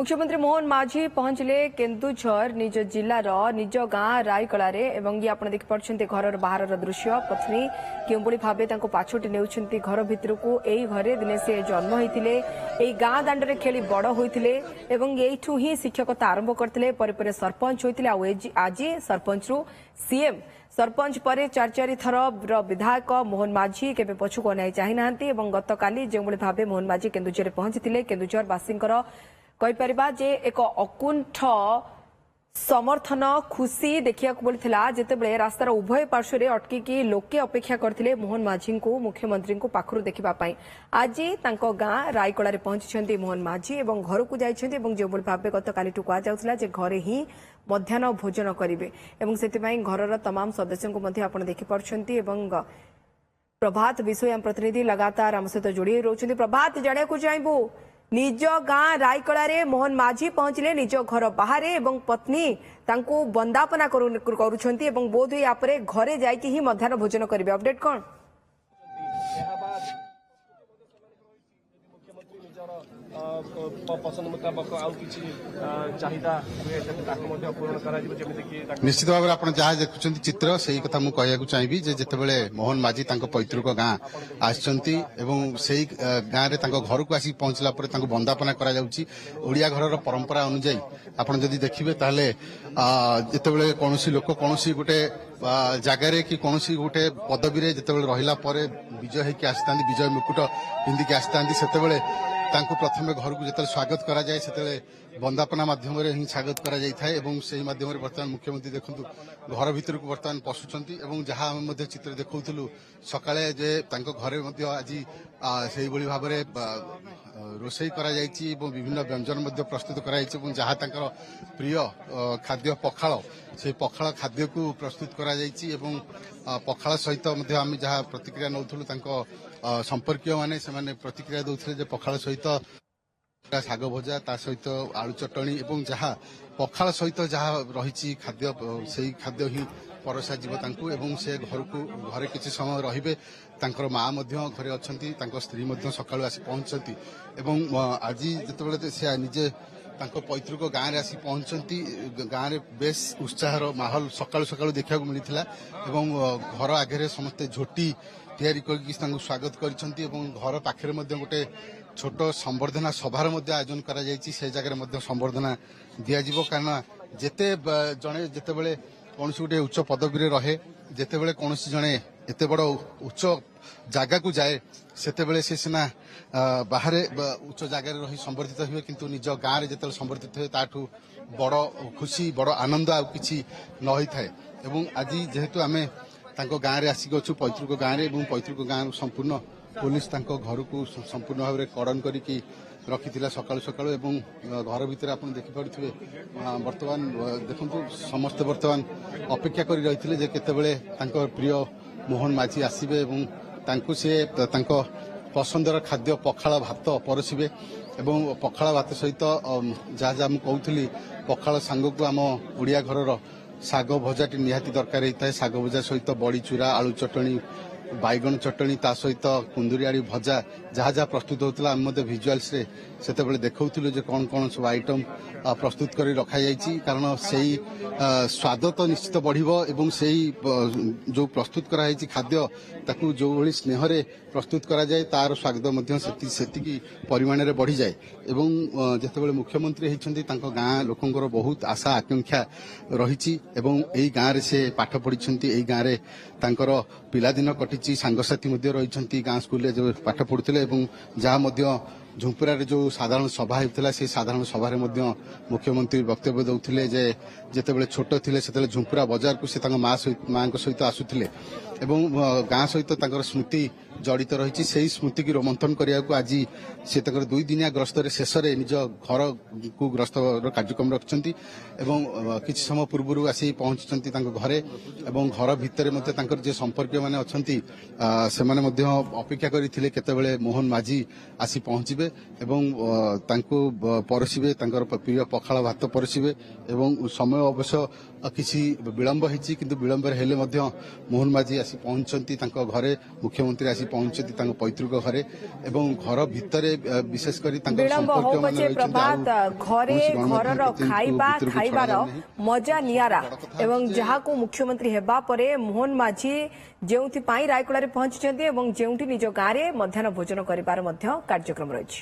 मुख्यमंत्री मोहन माझी पहुंचले केन्दुझर निज जिलार निज गाँ रायकलार ये आप देखिपुंट घर बाहर दृश्य पत्नी केउभली भाव पाछोटी ने घर भितर को यही घरे दिने से जन्म होते गाँ दाण्डे खेली बड़ होते यू ही शिक्षकता आरंभ करते सरपंच होते आज सरपंच रु सीएम सरपंच पर चार थर विधायक मोहन माझी केबे पछुक अनाई चाहि नाहांती गत काली जो भाव मोहन माझी केन्दुझर पहुंची केन्दुझरवासी कहीपर जे एक अकुंठ समर्थन खुशी देखा मिलता जितेबाला रास्तार उभय पार्श्व अटकिकी लोके अपेक्षा करते मोहन माझी को मुख्यमंत्री को पाखु देखापी आज गाँ रायकलार पहुंची मोहन माझी और घर को जाइए जो भाव गत काली कहला घरे ही मध्याह्न भोजन करेंगे से घर तमाम सदस्यों को आप देखिपुंट प्रभात विषय प्रतिनिधि लगातार आम सहित जोड़ी रोच प्रभात जाना चाहबू निज गाँ रायकलार मोहन माझी पहुंचले निज घर बाहर एवं पत्नी तांको वंदापना करुछंती एवं बोध या घरे जाइए ही मध्याह्न भोजन करेंगे अपडेट कौन पसंद मुताबक आउ किछि चाहिदा पूरण करा निश्चित भाव में आप जहाँ देखुं चित्र से कथा मुझे कहूँ चाहिए जितेबाला मोहन माझी पैतृक गाँ आसती गाँव में घर को आसिक पहुंचला वंदापना करा घर परंपरा अनुजाई आप जदि देखिए जितेबाला कौन लोक कौन गोटे जगार कि कौन गोटे पदवी जितेबाला रहा विजय होकर आसता विजय मुकुट पिंधिकी आसता से प्रथम घर को जो स्वागत करा जाए से वंदापना माध्यम ही स्वागत करा जाए से माध्यम बर्तमान मुख्यमंत्री देखु घर भितर को बर्तमान पशुंट जहाँ आम चित्र देखुलु सकाळे जे घरे आज से भाव में रोषे विभिन्न व्यंजन प्रस्तुत कर जहाँ प्रिय खाद्य पखाल से पखाल खाद्य को प्रस्तुत कर पखाल सहित आम जहाँ प्रतिक्रिया नौलु संपर्कीय माने से प्रतिक्रिया दौले पखाल सहित शाग भजा ता सहित आलू चटणी और जहाँ पखाल सहित जहाँ रही खाद्य से खाद्य ही परसा जीव से घर को घरे किसी समय रे माँ घरे अच्छा स्त्री सकाळु आसी पहुंचती आज जिते से निजे पैतृक गाँव में आसी पहुंचती गाँव में बेस उत्साहर माहौल सकाळु सकाळु देखा मिलता घर आगे समस्ते झोटी तैयारी कर स्वागत कर घर पाखे गोटे छोट संबर्धना सभार आयोजन करा से जगह संबर्धना दिज्व कारण जिते जड़े जितेबाला कौन गोटे उच्च पदवी रहे जितेबाला कौन जड़े एत बड़ उच्च जगह को जाए से सीना बाहर उच्च जगार रही संबर्धित हुए किंतु निज गाँव में जिते संबर्धित हुए ताठू बड़ खुशी बड़ आनंद आ कि न होता है आज जेहेतु आम गाँव में आसिक अच्छु पैतृक गाँव में पैतृक गाँव संपूर्ण पुलिस घर को संपूर्ण भाव में कड़न करके रखी सकाळु सकाळु घर भितर आप देखिपे बर्तमान देखु समस्त बर्तमान अपेक्षा कर रही केतबेले प्रिय मोहन माझी आसबे से पसंदर खाद्य पखाल भात परसिबे पखाल भात सहित जहाँ जहाँ मुझे पखाल सांग को आम ओडिया घर शाग भजाटी निहाती दरकार होता है शाग भजा सहित बड़ी चूरा आलू चटणी बैगन चटणी ता सहित कुंदुरी आड़ी भजा जहाँ जहाँ प्रस्तुत होता आम भिजुआल्स से देखु कौन कौन सब आइटम प्रस्तुत कर रखा जाइए कारण से स्वाद तो निश्चित बढ़ से जो प्रस्तुत कराई खाद्य ताकू जो भली स्नेह प्रस्तुत करा जाए तार स्वाद से परिमाण में बढ़ी जाए जितेबाला मुख्यमंत्री होती गाँ लोकंर बहुत आशा आकांक्षा रही गाँव में से पाठ पढ़ी गाँव में पिलादिन कटी सांगसाथी रही गाँ स्कूल जो पाठ पढ़ुते जहाँ झुंपुरा जो साधारण सभा होता से साधारण सभा मुख्यमंत्री वक्तव्य दौले जितेबाला छोट थे से झुंपुरा बाजार को से माँ सहित आसुले गाँ सहित स्मृति जड़ित रही से स्मृति की रोमंथन करने को आज से 2 दिनिया ग्रस्त शेष निज घर को ग्रस्त कार्यक्रम रखिंट किसी समय पूर्व आसी पहुंची घरे घर भितर जे संपर्क मैंने अच्छा से अपेक्षा करते केतबेले मोहन माझी आसी पहुंचे परसिबे प्रिय पखाल भात परसिबे समय अवश्य किसी विलंब होती किंतु विलंब हेले मोहन माझी आसी पहुंचती घरे मुख्यमंत्री आसी ପହଞ୍ଚନ୍ତି ତାଙ୍କ ପୈତୃକ ଘରେ ଏବଂ ଘର ଭିତରେ ବିଶେଷ କରି ତାଙ୍କ ବିଳମ୍ବ ହଉ ପଛେ ପ୍ରଭାତ ଘରେ ଘରର ଖାଇବାର ମଜା ନିଆରା ଏବଂ ଯାହାକୁ ମୁଖ୍ୟମନ୍ତ୍ରୀ ହେବା ପରେ ମୋହନ ମାଝୀ ଯେଉଁଥିପାଇଁ ରାୟଗଡ଼ାରେ ପହଞ୍ଚିଛନ୍ତି ଏବଂ ଯେଉଁଠି ନିଜ ଗାଁରେ ମଧ୍ୟାହ୍ନ ଭୋଜନ କରିବାର ମଧ୍ୟ କାର୍ଯ୍ୟକ୍ରମ ରହିଛି।